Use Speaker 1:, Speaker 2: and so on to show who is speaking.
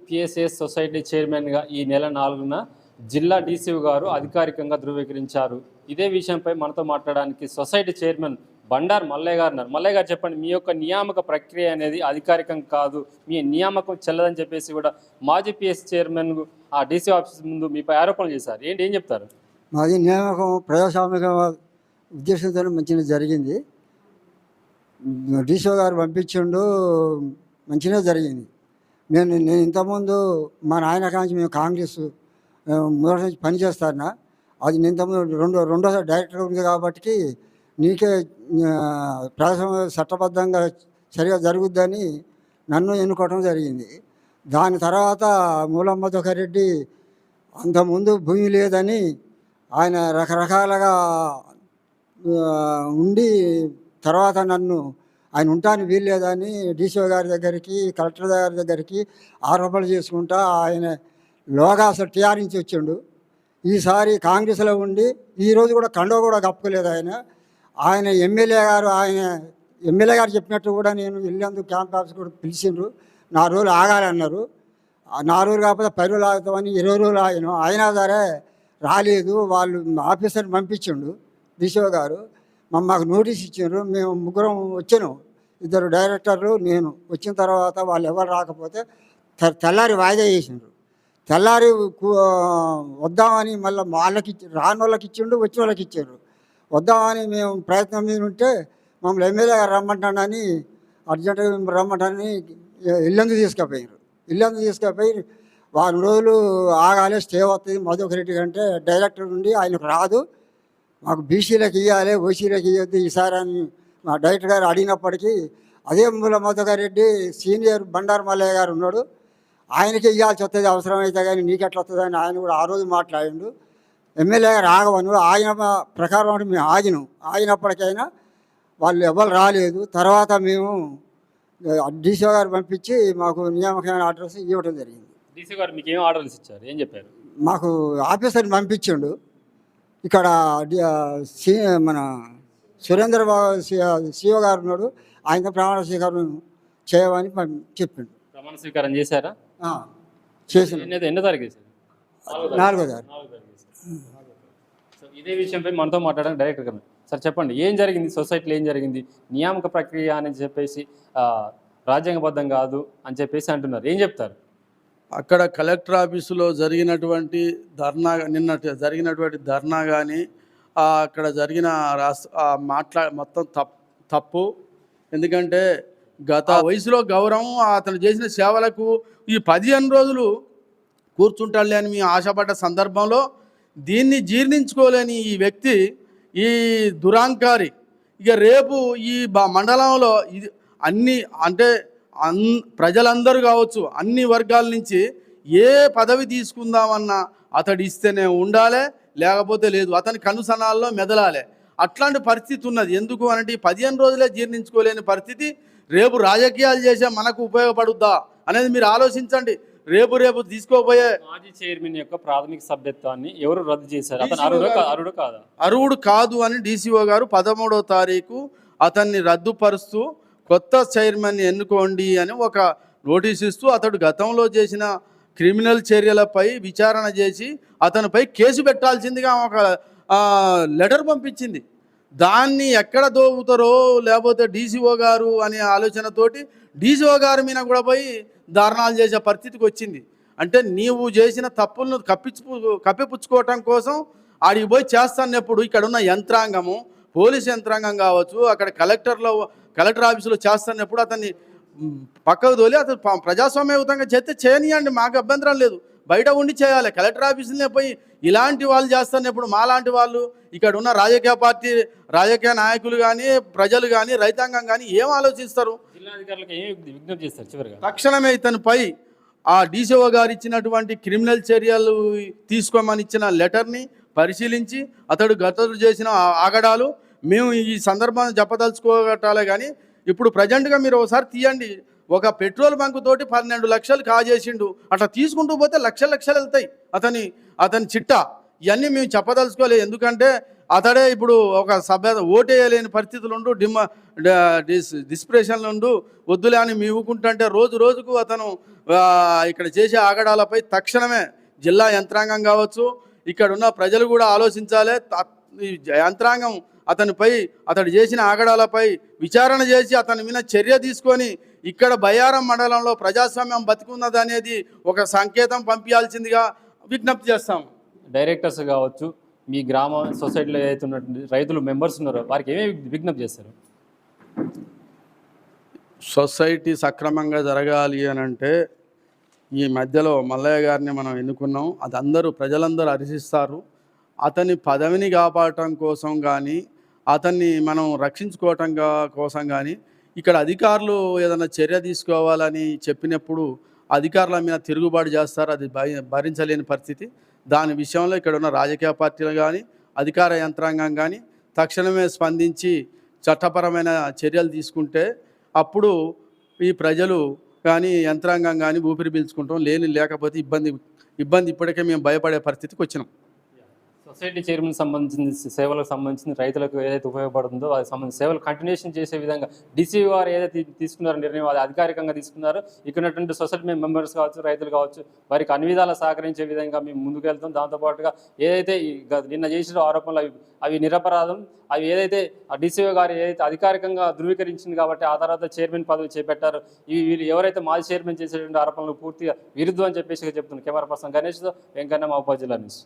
Speaker 1: PSS society చైర్మన్గా ఈ నెల 4న జిల్లా డీసీఓ గారు అధికారికంగా ధృవీకరించారు. ఇదే విషయంపై మనతో మాట్లాడడానికి సొసైటీ చైర్మన్ బండారు మల్లయ్య గారు ఉన్నారు. మల్లయ్య గారు చెప్పండి, మీ యొక్క నియామక ప్రక్రియ అనేది అధికారికం కాదు, మీ నియామకం చెల్లదని చెప్పేసి కూడా మాజీ పిఎస్ చైర్మన్ ఆ డీసీ ఆఫీస్ ముందు మీపై ఆరోపణలు చేశారు. ఏం చెప్తారు?
Speaker 2: మాది నియామకం ప్రజాస్వామిక ఉద్దేశంతో మంచిగా జరిగింది. డీసీఓ గారు పంపించిండు, మంచిగా జరిగింది. నేను ఇంతకుముందు మా నాయన కాంచి మేము కాంగ్రెస్ మొదటి నుంచి పనిచేస్తాను. అది నేను ఇంతకుముందు రెండోసారి డైరెక్టర్ ఉంది కాబట్టి నీకే ప్రజాస్వామ్య చట్టబద్ధంగా సరిగా జరుగుద్దని నన్ను ఎన్నుకోవడం జరిగింది. దాని తర్వాత మూలమ్మ రెడ్డి అంతకుముందు భూమి లేదని ఆయన రకరకాలుగా ఉండి తర్వాత నన్ను ఆయన ఉంటాను వీల్లేదని డీసీఓ గారి దగ్గరికి, కలెక్టర్ గారి దగ్గరికి ఆరోపణలు చేసుకుంటా ఆయన లోగా అసలు టీఆర్ నుంచి వచ్చిండు. ఈసారి కాంగ్రెస్లో ఉండి ఈరోజు కూడా కండవ కూడా కప్పుకోలేదు ఆయన ఎమ్మెల్యే గారు చెప్పినట్టు కూడా నేను వెళ్ళేందుకు క్యాంప్ ఆఫీస్ కూడా పిలిచిండ్రు. 4 రోజులు ఆగాలన్నారు. 4 రోజులు కాకపోతే 10 రోజులు ఆగుతామని 20 రోజులు ఆగినాం. అయినా సరే రాలేదు. వాళ్ళు ఆఫీసర్ని పంపించిండు డీసీఓ గారు. మాకు నోటీస్ ఇచ్చిండ్రు. మేము ముగ్గురం వచ్చాను, 2 డైరెక్టర్లు నేను. వచ్చిన తర్వాత వాళ్ళు ఎవరు రాకపోతే తెల్లారి వాయిదా చేసిండ్రు. తెల్లారి వద్దామని మళ్ళీ వాళ్ళకి రాని వాళ్ళకి ఇచ్చిండు, వచ్చిన వాళ్ళకి ఇచ్చిండ్రు. వద్దామని మేము ప్రయత్నం మీద ఉంటే మమ్మల్ని ఎమ్మెల్యే గారు రమ్మంటానని అర్జెంటుగా రమ్మంటానని ఇల్లందు తీసుకుపోయి వారం రోజులు ఆగాలి, స్టే వస్తుంది మధుకరెడ్డి కంటే డైరెక్టర్ నుండి ఆయనకు రాదు, మాకు బీసీలకు ఇవ్వాలి, ఓసీలకు ఇవ్వద్దు ఈసారి అని మా డైరెక్టర్ గారు అడిగినప్పటికీ అదే మధుకరెడ్డి సీనియర్ బండారు మల్లయ్య గారు ఉన్నాడు, ఆయనకి ఇవ్వాల్సి వస్తుంది అవసరమైతే కానీ నీకెట్లా వస్తుంది అని ఆయన కూడా ఆ రోజు మాట్లాడిండు. ఎమ్మెల్యే గారు ఆగవను ఆయన ప్రకారం అంటే మేము ఆగినప్పటికైనా వాళ్ళు ఎవరు రాలేదు. తర్వాత మేము డీసీఓ గారు పంపించి మాకు నియామకమైన ఆర్డర్స్ ఇవ్వడం జరిగింది.
Speaker 1: డీసీ గారు మీకు ఏం ఆర్డర్స్ ఇచ్చారు, ఏం చెప్పారు?
Speaker 2: మాకు ఆఫీసర్ని పంపించిండు. ఇక్కడ మన సురేంద్ర బాబు సిఓ గారు ఉన్నాడు, ఆయన ప్రమాణ స్వీకారం చేయమని చెప్పిండు.
Speaker 1: ప్రమాణ స్వీకారం చేశారా?
Speaker 2: చేసిన
Speaker 1: ఎన్నో తారీఖు చేశారు?
Speaker 2: 4వ తారీఖు.
Speaker 1: ఇదే విషయంపై మనతో మాట్లాడడానికి డైరెక్టర్ గారు సార్ చెప్పండి, ఏం జరిగింది సొసైటీలో, ఏం జరిగింది? నియామక ప్రక్రియ అని చెప్పేసి రాజ్యాంగబద్ధం కాదు అని చెప్పేసి అంటున్నారు, ఏం చెప్తారు?
Speaker 3: అక్కడ కలెక్టర్ ఆఫీసులో జరిగినటువంటి ధర్నా కానీ అక్కడ జరిగిన మొత్తం తప్పు. ఎందుకంటే గత వయసులో గౌరవం అతను చేసిన సేవలకు ఈ 15 రోజులు కూర్చుంటాడులే అని మేము ఆశపడ్డ సందర్భంలో దీన్ని జీర్ణించుకోలేని ఈ వ్యక్తి, ఈ దురాంకారి ఇక రేపు ఈ మండలంలో ఇది అన్ని అంటే ప్రజలందరూ కావచ్చు, అన్ని వర్గాల నుంచి ఏ పదవి తీసుకుందామన్నా అతడు ఇస్తేనే ఉండాలి, లేకపోతే లేదు, అతని కనుసనాల్లో మెదలాలి. అట్లాంటి పరిస్థితి ఉన్నది. ఎందుకు అంటే 15 రోజులే జీర్ణించుకోలేని పరిస్థితి రేపు రాజకీయాలు చేసే మనకు ఉపయోగపడుద్దా అనేది మీరు ఆలోచించండి. రేపు తీసుకోబోయే
Speaker 1: మాజీ చైర్మన్ యొక్క ప్రాథమిక సభ్యత్వాన్ని ఎవరు రద్దు చేశారు?
Speaker 3: అర్హుడు కాదు అని డీసీఓ గారు 13వ తారీఖు అతన్ని రద్దుపరుస్తూ కొత్త చైర్మన్ ఎన్నుకోండి అని ఒక నోటీస్ ఇస్తూ అతడు గతంలో చేసిన క్రిమినల్ చర్యలపై విచారణ చేసి అతనిపై కేసు పెట్టాల్సిందిగా ఒక లెటర్ పంపించింది. దాన్ని ఎక్కడ దోగుతారో లేకపోతే డీసీఓ గారు అనే ఆలోచనతోటి డీసీఓ గారి మీద కూడా పోయి ధారణాలు చేసే పరిస్థితికి వచ్చింది. అంటే నీవు చేసిన తప్పులను కప్పిపుచ్చుకోవటం కోసం ఆడికి పోయి చేస్తానప్పుడు ఇక్కడ ఉన్న యంత్రాంగము, పోలీస్ యంత్రాంగం కావచ్చు, అక్కడ కలెక్టర్ ఆఫీసులో చేస్తున్నప్పుడు అతన్ని పక్కకు తోలి అతను ప్రజాస్వామ్యయుతంగా చేస్తే చేయనియండి, మాకు అభ్యంతరం లేదు, బయట ఉండి చేయాలి. కలెక్టర్ ఆఫీసులనే పోయి ఇలాంటి వాళ్ళు చేస్తున్నప్పుడు మాలాంటి వాళ్ళు, ఇక్కడ ఉన్న రాజకీయ నాయకులు కానీ, ప్రజలు కానీ, రైతాంగం కానీ ఏం ఆలోచిస్తారు? తక్షణమే ఇతనిపై ఆ డీసీఓ గారు ఇచ్చినటువంటి క్రిమినల్ చర్యలు తీసుకోమని ఇచ్చిన లెటర్ని పరిశీలించి అతడు గతంలో చేసిన ఆగడాలు మేము ఈ సందర్భాన్ని చెప్పదలుచుకోగట్టాలే. కానీ ఇప్పుడు ప్రజెంట్గా మీరు ఒకసారి తీయండి, ఒక పెట్రోల్ బంకు తోటి 12 లక్షలు కాజేసిండు. అట్లా తీసుకుంటూ పోతే లక్షలు వెళ్తాయి అతని చిట్టా. ఇవన్నీ మేము చెప్పదలుచుకోలేదు. ఎందుకంటే అతడే ఇప్పుడు ఒక సభ్య ఓటేయలేని పరిస్థితులు ఉండు డిస్ప్రెషన్లు ఉండు వద్దులే అని మీవుకుంటుంటే రోజు రోజుకు అతను ఇక్కడ చేసే ఆగడాలపై తక్షణమే జిల్లా యంత్రాంగం కావచ్చు, ఇక్కడ ఉన్న ప్రజలు కూడా ఆలోచించాలి. ఈ యంత్రాంగం అతడు చేసిన ఆగడాలపై విచారణ చేసి అతని మీద చర్య తీసుకొని ఇక్కడ బయ్యారం మండలంలో ప్రజాస్వామ్యం బతికున్నది అనేది ఒక సంకేతం పంపించాల్సిందిగా విజ్ఞప్తి చేస్తాం.
Speaker 1: డైరెక్టర్స్ కావచ్చు, మీ గ్రామ సొసైటీలో ఏదైతే ఉన్నటువంటి రైతులు మెంబర్స్ ఉన్నారో వారికి ఏమేమి విజ్ఞప్తి చేస్తారు?
Speaker 3: సొసైటీ సక్రమంగా జరగాలి అని అంటే ఈ మధ్యలో మల్లయ్య గారిని మనం ఎన్నుకున్నాం, అది ప్రజలందరూ హర్షిస్తారు. అతని పదవిని కాపాడటం కోసం కానీ అతన్ని మనం రక్షించుకోవటం కోసం కానీ ఇక్కడ అధికారులు ఏదైనా చర్య తీసుకోవాలని చెప్పినప్పుడు అధికారుల మీద తిరుగుబాటు చేస్తారు. అది భరించలేని పరిస్థితి. దాని విషయంలో ఇక్కడ ఉన్న రాజకీయ పార్టీలు కానీ అధికార యంత్రాంగం కానీ తక్షణమే స్పందించి చట్టపరమైన చర్యలు తీసుకుంటే అప్పుడు ఈ ప్రజలు కానీ యంత్రాంగం కానీ ఊపిరి పీల్చుకుంటాం. లేకపోతే ఇబ్బంది ఇప్పటికే మేము భయపడే పరిస్థితికి వచ్చినాం.
Speaker 1: సొసైటీ చైర్మన్ సంబంధించిన సేవలకు సంబంధించి రైతులకు ఏదైతే ఉపయోగపడుతుందో అది సంబంధించిన సేవలు కంటిన్యూషన్ చేసే విధంగా డీసీ వారు ఏదైతే తీసుకున్నారో నిర్ణయం అది అధికారికంగా తీసుకున్నారో ఇక్కడ ఉన్నటువంటి సొసైటీ మెంబర్స్ కావచ్చు, రైతులు కావచ్చు, వారికి అన్ని విధాలా సహకరించే విధంగా మేము ముందుకు వెళ్తాం. దాంతోపాటుగా ఏదైతే నిన్న చేసిన ఆరోపణలు అవి నిరపరాధం, అవి ఏదైతే డీసీఓ గారు ఏదైతే అధికారికంగా ధృవీకరించింది కాబట్టి ఆ తర్వాత చైర్మన్ పదవి చేపట్టారు. వీళ్ళు ఎవరైతే మాజీ చైర్మన్ చేసేటువంటి ఆరోపణలు పూర్తిగా విరుద్ధం అని చెప్పేసి చెప్తున్నారు. కెమెరా పర్సన్ గణేష్తో వెంకన్న, మహబూబాబాద్ జిల్లా నుంచి.